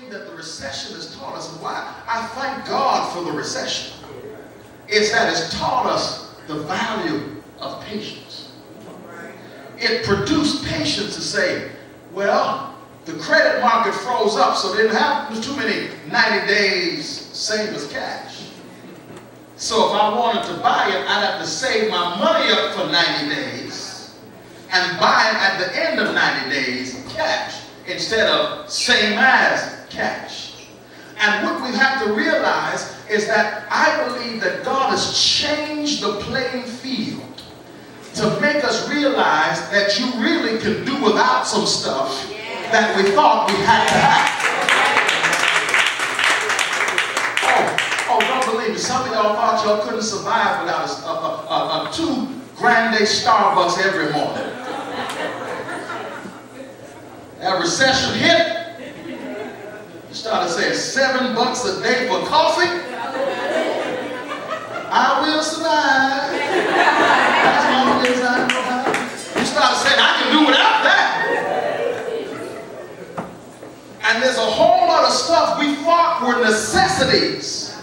thing that the recession has taught us, and why I thank God for the recession, is that it's taught us the value of patience. It produced patience to say, well, the credit market froze up, so they didn't have too many 90 days save as cash. So if I wanted to buy it, I'd have to save my money up for 90 days and buy it at the end of 90 days cash instead of same as cash. And what we have to realize is that I believe that God has changed the playing field to make us realize that you really can do without some stuff that we thought we had to have. Oh, don't believe me. Some of y'all thought y'all couldn't survive without a 2 grande Starbucks every morning. That recession hit. You started saying $7 a day for coffee. I will survive as long as I know how. You started saying I can do without that. And there's a whole lot of stuff we thought were necessities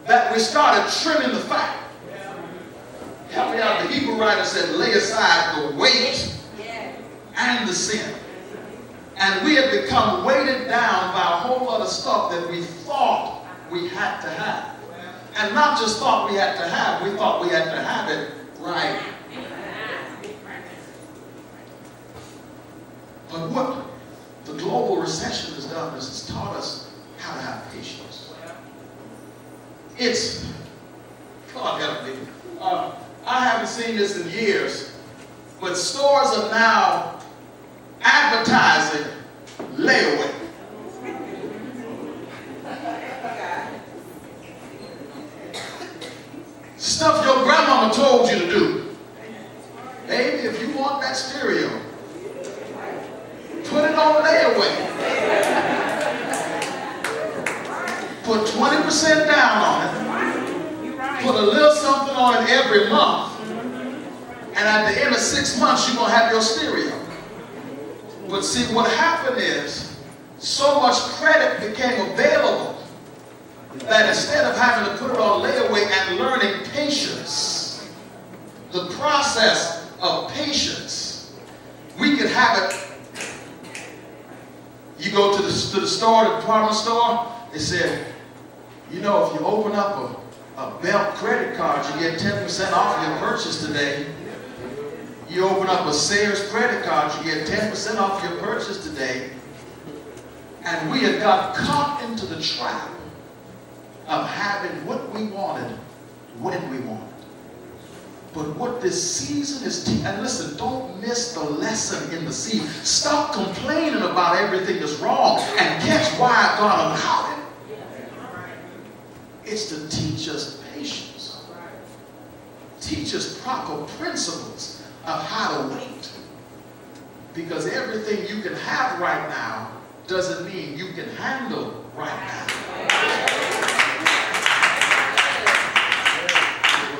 that we started trimming the fat. Help me out. The Hebrew writer said, lay aside the weight and the sin. And we have become weighted down by a whole lot of stuff that we thought we had to have. And not just thought we had to have, we thought we had to have it right. But what the global recession has done is it's taught us how to have patience. It's, God help me, I haven't seen this in years, but stores are now advertising layaway. Stuff your grandmama told you to do. Baby, if you want that stereo, put it on layaway. Put 20% down on it. Put a little something on it every month. And at the end of 6 months, you're going to have your stereo. But see, what happened is, so much credit became available that instead of having to put it on layaway and learning patience, the process of patience, we could have it. You go to the store, the department store, they said, you know, if you open up a Belt credit card, you get 10% off your purchase today. You open up a Sears credit card, you get 10% off your purchase today. And we had got caught into the trap of having what we wanted when we wanted. But what this season is and listen, don't miss the lesson in the season. Stop complaining about everything that's wrong and catch why God allowed it. It's to teach us patience. Teach us proper principles of how to wait. Because everything you can have right now doesn't mean you can handle right now.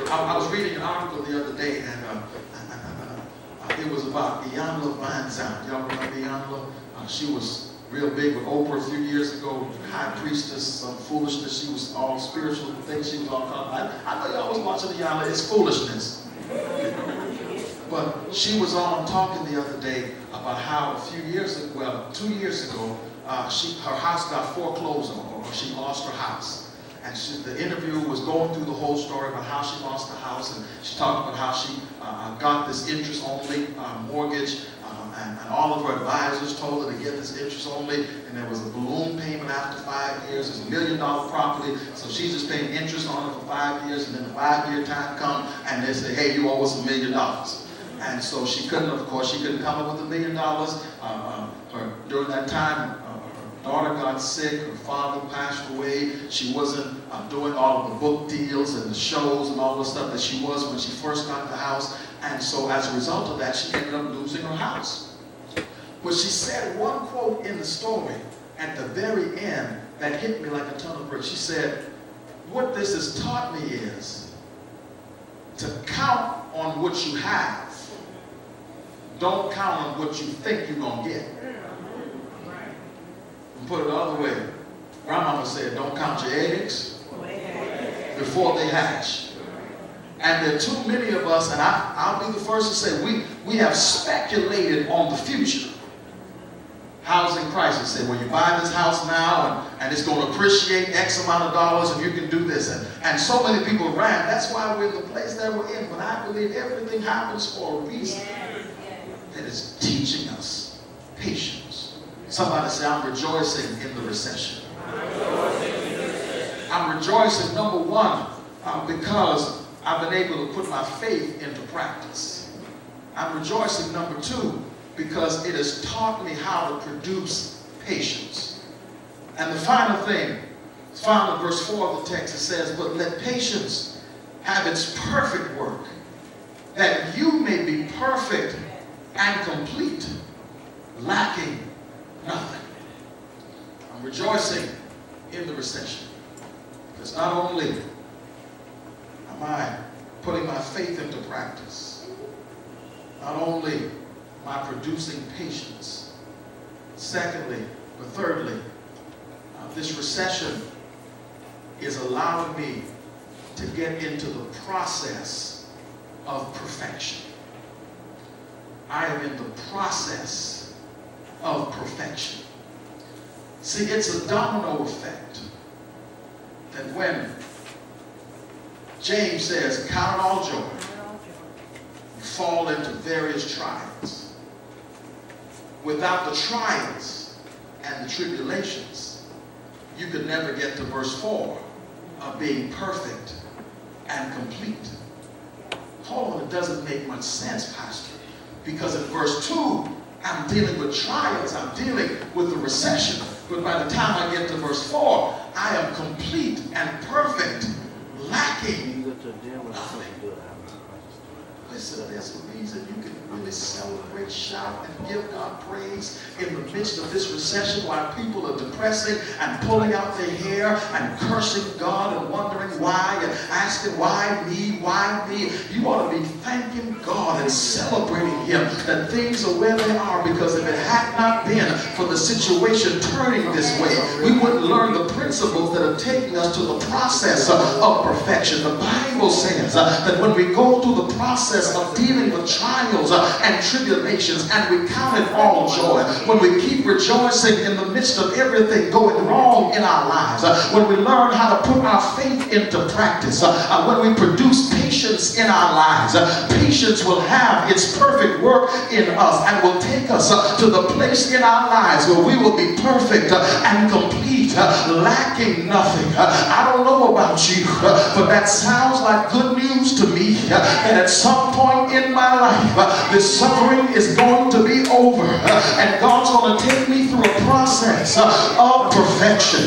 I was reading an article the other day, and it was about Iyanla Vanzant. Y'all remember Iyanla? She was real big with Oprah a few years ago, high priestess, some foolishness. She was all spiritual things. She was all I know y'all was watching Iyanla. It's foolishness. But she was on talking the other day about how a few years ago, well, 2 years ago, her house got foreclosed on, or she lost her house. And the interview was going through the whole story about how she lost the house, and she talked about how she got this interest-only mortgage, and all of her advisors told her to get this interest-only, and there was a balloon payment after 5 years. It's $1 million property, so she's just paying interest on it for 5 years, and then the 5-year time comes, and they say, hey, you owe us $1 million. And so she couldn't, of course, she couldn't come up with $1 million. During that time, daughter got sick, her father passed away, she wasn't doing all of the book deals and the shows and all the stuff that she was when she first got the house, and so as a result of that, she ended up losing her house. But she said one quote in the story at the very end that hit me like a ton of bricks. She said, what this has taught me is to count on what you have. Don't count on what you think you're going to get. Put it the other way. Grandmama said, don't count your eggs before they hatch. And there are too many of us, and I'll be the first to say, we have speculated on the future. Housing crisis. Say, well, you buy this house now and it's going to appreciate X amount of dollars and you can do this. And so many people ran. That's why we're in the place that we're in. But I believe everything happens for a reason. That is teaching us patience. Somebody say, I'm rejoicing in the recession. I'm rejoicing, number one, because I've been able to put my faith into practice. I'm rejoicing, number two, because it has taught me how to produce patience. And the final thing, it's found in verse 4 of the text. It says, but let patience have its perfect work, that you may be perfect and complete, lacking nothing. I'm rejoicing in the recession, because not only am I putting my faith into practice, not only am I producing patience, secondly, or thirdly, this recession is allowing me to get into the process of perfection. I am in the process of perfection. See, it's a domino effect that when James says, count it all joy, you fall into various trials. Without the trials and the tribulations, you could never get to verse 4 of being perfect and complete. Hold on, it doesn't make much sense, Pastor. Because in verse 2, I'm dealing with trials, I'm dealing with the recession. But by the time I get to verse 4, I am complete and perfect, lacking nothing. Listen, there's a reason you can really celebrate, shout, and give God praise in the midst of this recession while people are depressing and pulling out their hair and cursing God and wondering why and asking why me, why me. You ought to be thanking God and celebrating Him that things are where they are, because if it had not been for the situation turning this way, we wouldn't learn the principles that are taking us to the process of perfection. The Bible says that when we go through the process of dealing with trials and tribulations, and we count it all joy, when we keep rejoicing in the midst of everything going wrong in our lives, when we learn how to put our faith into practice, when we produce patience in our lives, patience will have its perfect work in us and will take us to the place in our lives where we will be perfect and complete, lacking nothing. I don't know about you, but that sounds like good news to me, that at some point in my life, this suffering is going to be over, and God's going to take me through a process of perfection.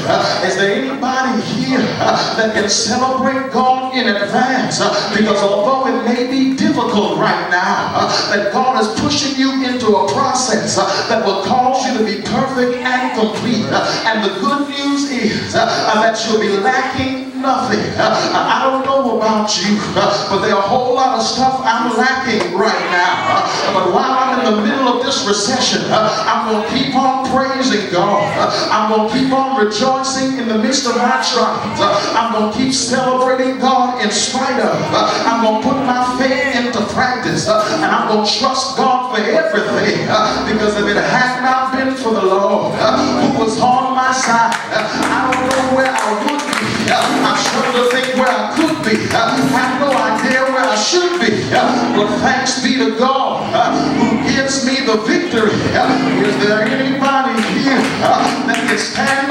Is there anybody here that can celebrate God in advance? Because although it may be difficult right now, that God is pushing you into a process that will cause you to be perfect and complete. And the good news is that you'll be lacking nothing. I don't know about you, but there are a whole lot of stuff I'm lacking right now. But while I'm in the middle of this recession, I'm going to keep on praising God. I'm going to keep on rejoicing in the midst of my trials. I'm going to keep celebrating God in spite of. I'm going to put my faith into practice, and I'm going to trust God for everything, because if it had not been for the Lord who was on my side, I don't know where I would be. I'm trying to think where I could be. I have no idea where I should be. But thanks be to God who gives me the victory. Is there anybody here that can stand